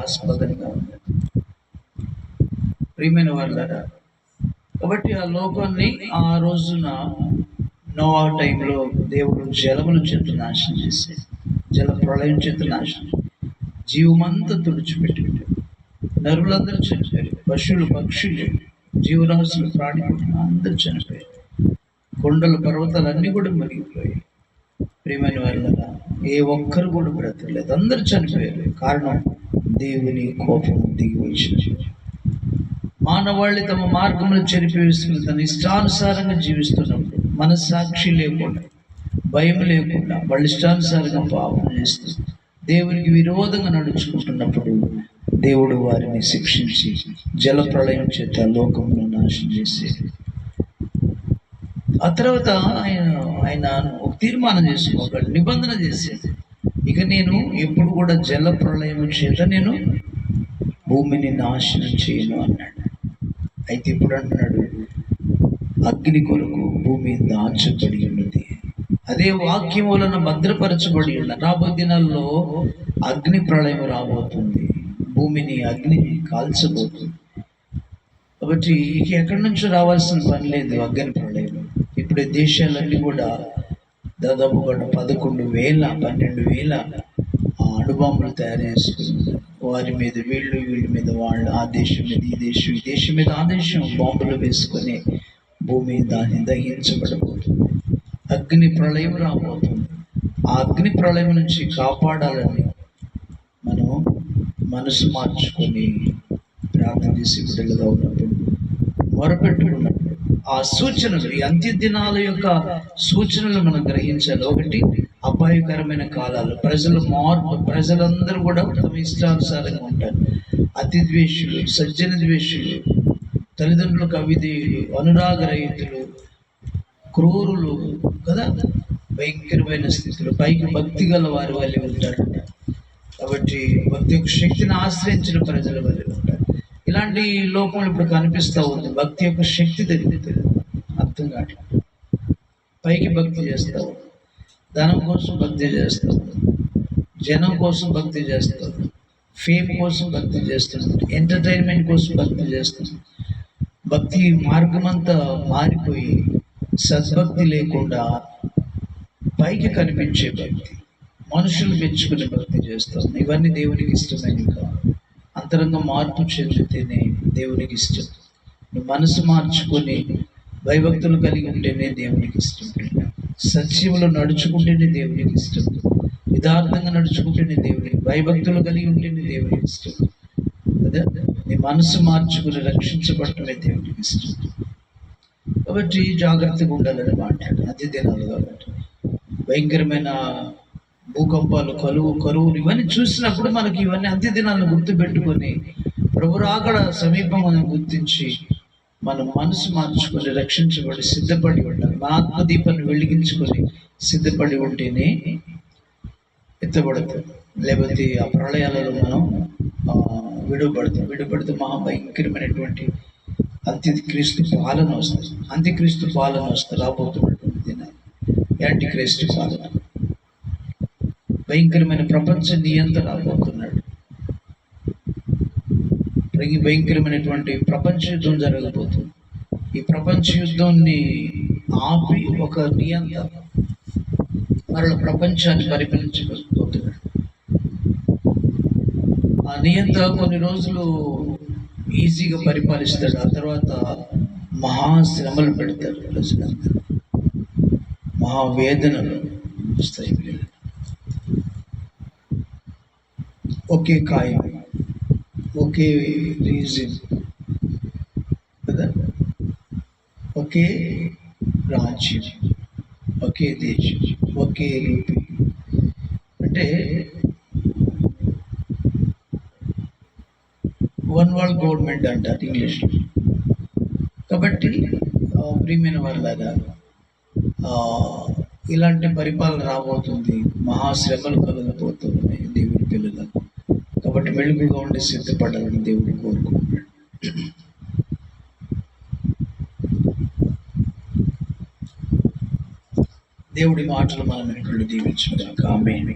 ఆస్పదంగా ఉంది. ప్రియమైన వాళ్ళారా, కాబట్టి ఆ లోకాన్ని ఆ రోజున నోవా టైంలో దేవుడు జలముల చేత నాశనం చేశాడు. జల ప్రళయం చేత నాశనం, జీవమంతా తుడిచిపెట్టాడు. నరులందరూ చనిపోయారు. పశువులు, పక్షులు, జీవరాశులు, ప్రాణులు అందరూ చనిపోయారు. కొండలు, పర్వతాలన్నీ కూడా మరిగిపోయాయి. ప్రియమైన వాళ్ళ ఏ ఒక్కరు కూడా బ్రతకలేదు, అందరూ చనిపోయారు. కారణం దేవుని కోపం దిగి వచ్చింది. మానవాళి తమ మార్గంలో చెరిపివేసుకుని తన ఇష్టానుసారంగా జీవిస్తున్నప్పుడు, మనస్సాక్షి లేకుండా, భయం లేకుండా, వాళ్ళ ఇష్టానుసారంగా పాపం చేస్తూ దేవునికి విరోధంగా నడుచుకుంటున్నప్పుడు దేవుడు వారిని శిక్షించి జల ప్రళయం చేత లోకంలో నాశనం చేసేది. ఆ తర్వాత ఆయన ఒక తీర్మానం ఒక నిబంధన చేసేది. ఇక నేను ఎప్పుడు కూడా జల ప్రళయం చేత నేను భూమిని నాశనం చేయను అన్నాడు. అయితే ఇప్పుడు అంటున్నాడు, అగ్ని కొరకు భూమి దాచబడి ఉన్నది. అదే వాక్యం వలన భద్రపరచబడి ఉన్న రాబోయే దినాల్లో అగ్ని ప్రళయం రాబోతుంది. భూమిని అగ్ని కాల్చబోతుంది. కాబట్టి ఇక ఎక్కడి నుంచో రావాల్సిన పని లేదు అగ్ని ప్రళయం. ఇప్పుడే దేశాలన్నీ కూడా దాదాపు 11,000 12,000 అణుబాంబులు తయారు చేసుకున్నారు. వారి మీద వీళ్ళ మీద వాళ్ళు, ఆ దేశం మీద ఈ దేశం, ఈ దేశం మీద ఆ దేశం బాంబులు వేసుకొని భూమి దాన్ని దహించబడబోతుంది. అగ్ని ప్రళయం రాబోతుంది. ఆ అగ్ని ప్రళయం నుంచి కాపాడాలని మనం మనసు మార్చుకొని ప్రార్థన చేసి బిడ్డలుగా ఉన్నప్పుడు, మొరపెట్టుకున్నప్పుడు ఆ సూచనలు, ఈ అంత్య దినాల యొక్క సూచనలు మనం గ్రహించాలి. ఒకటి, అపాయకరమైన కాలాలు, ప్రజలందరూ కూడా తమ ఇష్టానుసారంగా ఉంటారు. అతి ద్వేషులు, సజ్జన ద్వేషులు, తల్లిదండ్రులకు అవిధేయులు, అనురాగ రహితులు, క్రూరులు కదా, భయంకరమైన స్థితిలో పైకి భక్తి గల వారి వల్లే ఉంటారంట. కాబట్టి భక్తి యొక్క శక్తిని ఆశ్రయించిన ప్రజల వల్లే ఉంటారు. ఇలాంటి లోపం ఇప్పుడు కనిపిస్తూ ఉంది. భక్తి యొక్క శక్తి తెలియదు, అర్థం కావట్లేదు. పైకి భక్తి చేస్తావు, ధనం కోసం భక్తి చేస్తావు, జనం కోసం భక్తి చేస్తావు, ఫేమ్ కోసం భక్తి చేస్తున్నావు, ఎంటర్టైన్మెంట్ కోసం భక్తి చేస్తున్నావు. భక్తి మార్గం అంతా మారిపోయి సద్భక్తి లేకుండా పైకి కనిపించే భక్తి, మనుషులు మెచ్చుకునే భక్తి చేస్తాం. ఇవన్నీ దేవునికి ఇష్టమైనవి కాదు. అంతరంగ మార్పు చెందితేనే దేవునికి ఇష్టం. నువ్వు మనసు మార్చుకొని భయభక్తులు కలిగి ఉంటేనే దేవునికి ఇష్టం. సత్యములో నడుచుకుంటేనే దేవునికి ఇష్టం. యథార్థంగా నడుచుకుంటేనే దేవునికి, భయభక్తులు కలిగి ఉంటేనే దేవునికి ఇష్టం కదా. నీ మనసు మార్చుకుని రక్షించబడటమే దేవునికి ఇష్టం. కాబట్టి జాగ్రత్తగా ఉండాలని మాట్లాడు. అతి దినాలు కాబట్టి భయంకరమైన భూకంపాలు, కరువులు ఇవన్నీ చూసినప్పుడు మనకి ఇవన్నీ అంత్య దినాలను గుర్తుపెట్టుకొని ప్రభు రాకడ సమీపం గుర్తించి మనం మనసు మార్చుకొని రక్షించబడి సిద్ధపడి ఉండాలి. మన ఆత్మదీపాన్ని వెలిగించుకొని సిద్ధపడి ఉంటేనే ఎత్తబడుతుంది. లేకపోతే ఆ ప్రళయాలలో మనం విడుపడితే మహాభయంకరమైనటువంటి అంత్యక్రీస్తు పాలన వస్తుంది. అంత్యక్రీస్తు పాలన వస్తుంది రాబోతున్నటువంటి దినాలు. యాంటిక్రీస్తు పాలన, భయంకరమైన ప్రపంచ నియంత్రణ రాబోతున్నాడు. భయంకరమైనటువంటి ప్రపంచ యుద్ధం జరగబోతుంది. ఈ ప్రపంచ యుద్ధాన్ని ఆపి ఒక నియంత మరల ప్రపంచాన్ని పరిపాలించబోతున్నాడు. ఆ నియంత కొన్ని రోజులు ఈజీగా పరిపాలిస్తాడు. ఆ తర్వాత మహాశ్రమలు పెడతాడు ప్రజలందరూ, మహావేదనలు వస్తాయి. ఒకే కాయం, ఒకే రీజన్ కదా, ఒకే రాజ్యం, ఒకే దేశం, ఒకే రూపీ. అంటే వన్ వరల్డ్ గవర్నమెంట్ అంటారు ఇంగ్లీష్లో. కాబట్టి ప్రియమైన వాళ్ళగా ఇలాంటి పరిపాలన రాబోతుంది. మహాశ్రమలు కలగబోతున్నాయి దేవుడి పిల్లలకు. కాబట్టి మెలుగుగా ఉండి సిద్ధపడాలని దేవుడు కోరుకుంటున్నాడు. దేవుడి మాటలు మనం ఇక్కడ దీవించుగాక. ఆమేన్.